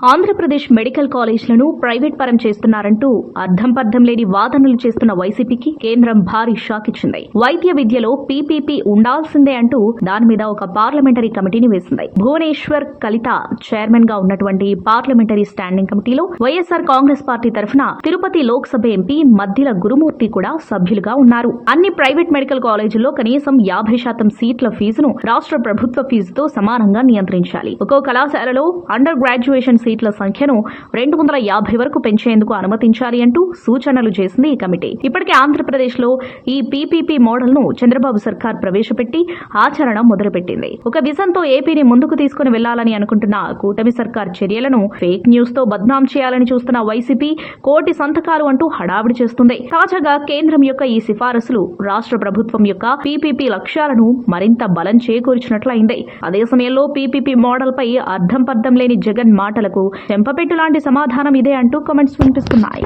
Andhra Pradesh medical కాలేజ్లను private పరం చేస్తున్నారంటూ అర్థం లేని వాదనలు చేస్తున్న వైసీపీకి కేంద్రం భారీ షాక్ ఇచ్చింది. వైద్య విద్యలో పీపీపీ ఉండాల్సిందే అంటూ దాని మీద ఒక పార్లమెంటరీ కమిటీని వేసింది. భువనేశ్వర్ కలిత చైర్మన్ గా ఉన్నటువంటి పార్లమెంటరీ స్టాండింగ్ కమిటీలో వైఎస్ఆర్ కాంగ్రెస్ పార్టీ తరఫున తిరుపతి లోక్సభ ఎంపీ మద్దిల గురుమూర్తి కూడా సభ్యులుగా ఉన్నారు. అన్ని ప్రైవేట్ మెడికల్ కాలేజీల్లో కనీసం 50% సీట్ల ఫీజును రాష్ట్ర ప్రభుత్వ ఫీజుతో సమానంగా నియంత్రించాలి. ఒక్కో కళాశాలలో అండర్ గ్రాడ్యుయేషన్ సీట్ల సంఖ్యను 250 వరకు పెంచేందుకు అనుమతించాలి అంటూ సూచనలు చేసింది ఈ కమిటీ. ఇప్పటికే ఆంధ్రప్రదేశ్ లో ఈ పీపీపీ మోడల్ ను చంద్రబాబు సర్కార్ ప్రవేశపెట్టి ఆచరణ మొదలుపెట్టింది. ఒక విజన్తో ఏపీని ముందుకు తీసుకుని వెళ్లాలని అనుకుంటున్న కూటమి సర్కార్ చర్యలను ఫేక్ న్యూస్ తో బద్నాం చేయాలని చూస్తున్న వైసీపీ కోటి సంతకాలు అంటూ హడావిడి చేస్తుంది. తాజాగా కేంద్రం యొక్క ఈ సిఫారసులు రాష్ట్ర ప్రభుత్వం యొక్క పీపీపీ లక్ష్యాలను మరింత బలం చేకూర్చినట్లయింది. అదే సమయంలో పీపీపీ మోడల్ పై అర్థం లేని జగన్ మాటలకు చెంపపెట్టు లాంటి సమాధానం ఇదే అంటూ కామెంట్స్ వినిపిస్తున్నాయి.